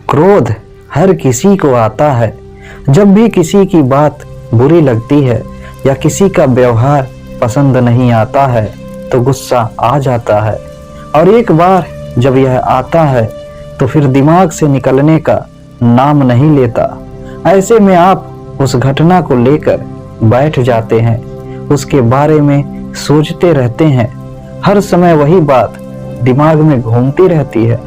क्रोध हर किसी को आता है। जब भी किसी की बात बुरी लगती है या किसी का व्यवहार पसंद नहीं आता है तो गुस्सा आ जाता है, और एक बार जब यह आता है तो फिर दिमाग से निकलने का नाम नहीं लेता। ऐसे में आप उस घटना को लेकर बैठ जाते हैं, उसके बारे में सोचते रहते हैं। हर समय वही बात दिमाग में घूमती रहती है।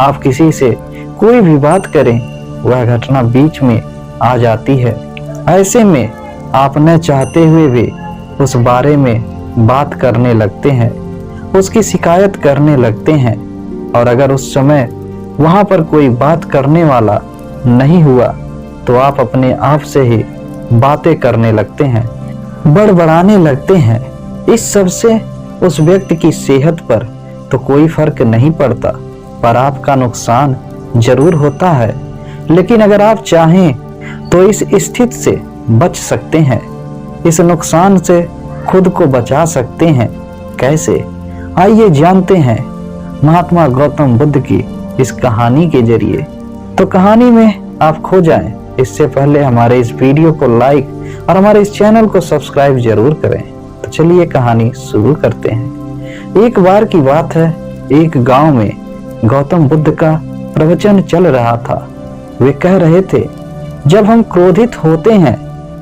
आप किसी से कोई भी बात करें, वह घटना बीच में आ जाती है। ऐसे में आप न चाहते हुए भी उस बारे में बात करने लगते हैं, उसकी शिकायत करने लगते हैं। और अगर उस समय वहां पर कोई बात करने वाला नहीं हुआ तो आप अपने आप से ही बातें करने लगते हैं, बड़बड़ाने लगते हैं। इस सब से उस व्यक्ति की सेहत पर तो कोई फर्क नहीं पड़ता, पर आपका नुकसान जरूर होता है। लेकिन अगर आप चाहें तो इस स्थिति से बच सकते हैं, इस नुकसान से खुद को बचा सकते हैं। कैसे? आइए जानते हैं महात्मा गौतम बुद्ध की इस कहानी के जरिए। तो कहानी में आप खो जाएं, इससे पहले हमारे इस वीडियो को लाइक और हमारे इस चैनल को सब्सक्राइब जरूर करें। तो चलिए कहानी शुरू करते हैं। एक बार की बात है, एक गांव में गौतम बुद्ध का प्रवचन चल रहा था। वे कह रहे थे, जब हम क्रोधित होते हैं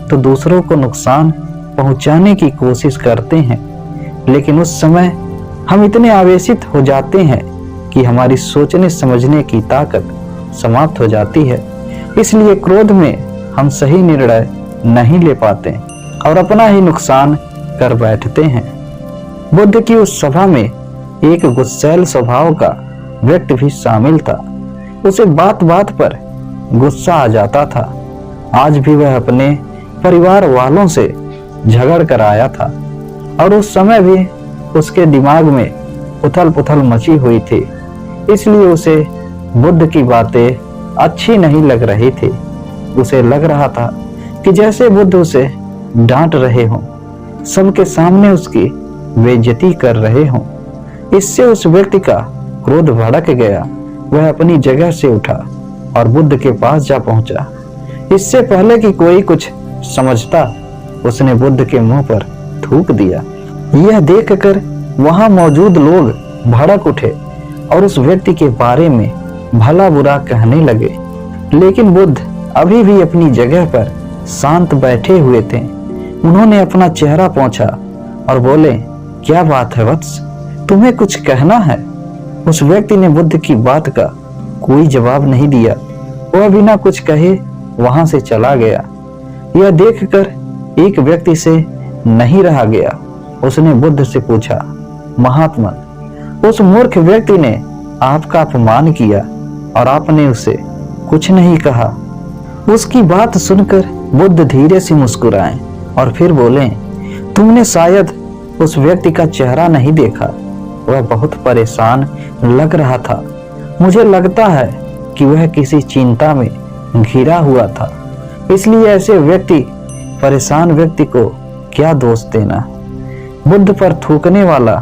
तो दूसरों को नुकसान पहुंचाने की कोशिश करते हैं, लेकिन उस समय हम इतने आवेशित हो जाते हैं कि हमारी सोचने समझने की ताकत समाप्त हो जाती है। इसलिए क्रोध में हम सही निर्णय नहीं ले पाते और अपना ही नुकसान कर बैठते हैं। बुद्ध की उस सभा में एक गुस्सैल स्वभाव का व्यक्ति भी शामिल था। उसे बात बात पर गुस्सा आ जाता था। आज भी वह अपने परिवार वालों से झगड़ कर आया था और उस समय भी उसके दिमाग में उथल पुथल मची हुई थी। इसलिए उसे बुद्ध की बातें अच्छी नहीं लग रही थी। उसे लग रहा था कि जैसे बुद्ध उसे डांट रहे हों, सबके सामने उसकी बेइज्जती कर रहे हों। इससे उस व्यक्ति का क्रोध भड़क गया। वह अपनी जगह से उठा और बुद्ध के पास जा पहुंचा। इससे पहले कि कोई कुछ समझता, उसने बुद्ध के मुंह पर थूक दिया। यह देखकर वहां मौजूद लोग भड़क उठे और उस व्यक्ति के बारे में भला बुरा कहने लगे। लेकिन बुद्ध अभी भी अपनी जगह पर शांत बैठे हुए थे। उन्होंने अपना चेहरा पोंछा और बोले, क्या बात है वत्स, तुम्हें कुछ कहना है? उस व्यक्ति ने बुद्ध की बात का कोई जवाब नहीं दिया। वह बिना कुछ कहे वहां से चला गया। यह देखकर एक व्यक्ति से नहीं रहा गया। उसने बुद्ध से पूछा, महात्मा, उस मूर्ख व्यक्ति ने आपका अपमान किया और आपने उसे कुछ नहीं कहा। उसकी बात सुनकर बुद्ध धीरे से मुस्कुराए और फिर बोले, तुमने शायद उस व्यक्ति का चेहरा नहीं देखा। वह बहुत परेशान लग रहा था। मुझे लगता है कि वह किसी चिंता में घिरा हुआ था। इसलिए ऐसे परेशान व्यक्ति को क्या दोष देना। बुद्ध पर थूकने वाला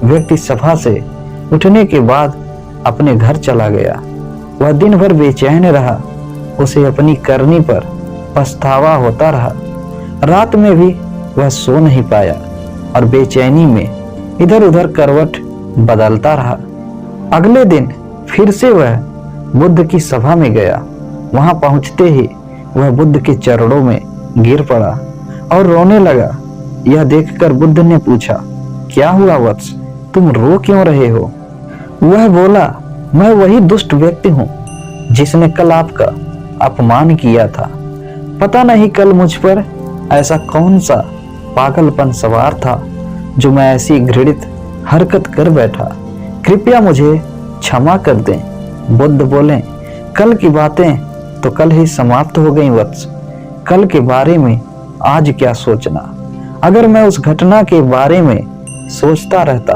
व्यक्ति सभा से उठने के बाद अपने घर चला गया। वह दिन भर बेचैन रहा। उसे अपनी करनी पर पछतावा होता रहा। रात में भी वह सो नहीं पाया और बेचैनी में इधर उधर करवट बदलता रहा। अगले दिन फिर से वह बुद्ध की सभा में गया। वहां पहुंचते ही वह बुद्ध के चरणों में गिर पड़ा और रोने लगा। यह देखकर बुद्ध ने पूछा, क्या हुआ वत्स, तुम रो क्यों रहे हो? वह बोला, मैं वही दुष्ट व्यक्ति हूँ जिसने कल आपका अपमान किया था। पता नहीं कल मुझ पर ऐसा कौन सा पागलपन सवार था जो मैं ऐसी घृणित हरकत कर बैठा। कृपया मुझे क्षमा कर दें। बुद्ध बोले, कल की बातें तो कल ही समाप्त हो गई वत्स। कल के बारे में आज क्या सोचना। अगर मैं उस घटना के बारे में सोचता रहता,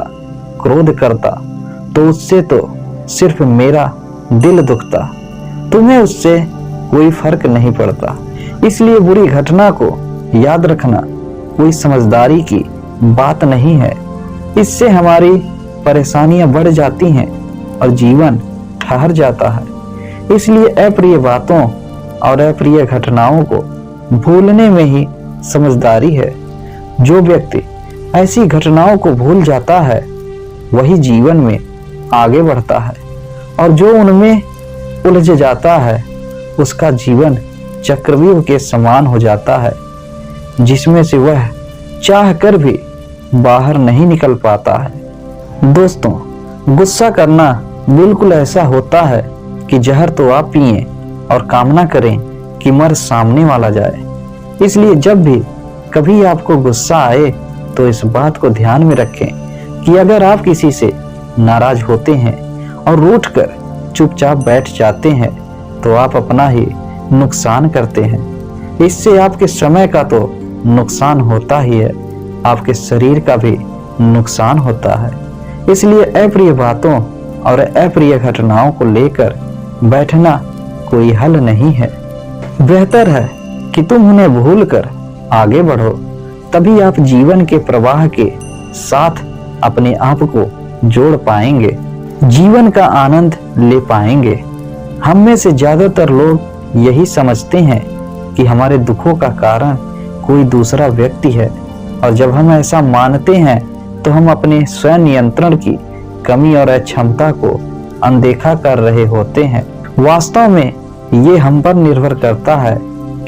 क्रोध करता, तो उससे तो सिर्फ मेरा दिल दुखता। तुम्हें उससे कोई फर्क नहीं पड़ता। इसलिए बुरी घटना को याद रखना कोई समझदारी की बात नहीं है। इससे हमारी परेशानियां बढ़ जाती हैं और जीवन ठहर जाता है। इसलिए अप्रिय बातों और अप्रिय घटनाओं को भूलने में ही समझदारी है। जो व्यक्ति ऐसी घटनाओं को भूल जाता है वही जीवन में आगे बढ़ता है, और जो उनमें उलझ जाता है उसका जीवन चक्रव्यूह के समान हो जाता है, जिसमें से वह चाह कर भी बाहर नहीं निकल पाता है। दोस्तों, गुस्सा करना बिल्कुल ऐसा होता है कि जहर तो आप पिएं और कामना करें कि मर सामने वाला जाए। इसलिए जब भी कभी आपको गुस्सा आए तो इस बात को ध्यान में रखें कि अगर आप किसी से नाराज होते हैं और रूठकर चुपचाप बैठ जाते हैं तो आप अपना ही नुकसान करते हैं। इससे आपके समय का तो नुकसान होता ही है, आपके शरीर का भी नुकसान होता है। इसलिए अप्रिय बातों और अप्रिय घटनाओं को लेकर बैठना कोई हल नहीं है। बेहतर है कि तुम उन्हें भूलकर आगे बढ़ो, तभी आप जीवन के प्रवाह के साथ अपने आप को जोड़ पाएंगे, जीवन का आनंद ले पाएंगे। हम में से ज्यादातर लोग यही समझते हैं कि हमारे दुखों का कारण कोई दूसरा व्यक्ति है, और जब हम ऐसा मानते हैं तो हम अपने स्वयं नियंत्रण की कमी और अक्षमता को अनदेखा कर रहे होते हैं। वास्तव में ये हम पर निर्भर करता है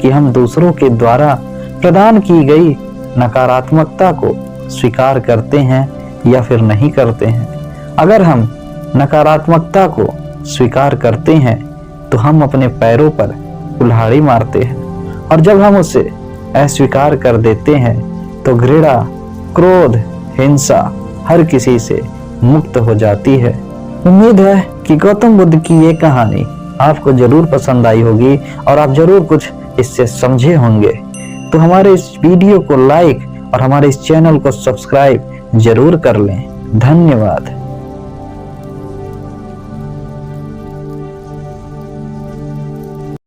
कि हम दूसरों के द्वारा प्रदान की गई नकारात्मकता को स्वीकार करते हैं या फिर नहीं करते हैं। अगर हम नकारात्मकता को स्वीकार करते हैं तो हम अपने पैरों पर कुल्हाड़ी मारते हैं, और जब हम उसे अस्वीकार कर देते हैं तो घृणा, क्रोध, हिंसा हर किसी से मुक्त हो जाती है। उम्मीद है कि गौतम बुद्ध की ये कहानी आपको जरूर पसंद आई होगी और आप जरूर कुछ इससे समझे होंगे। तो हमारे इस वीडियो को लाइक और हमारे इस चैनल को सब्सक्राइब जरूर कर लें। धन्यवाद।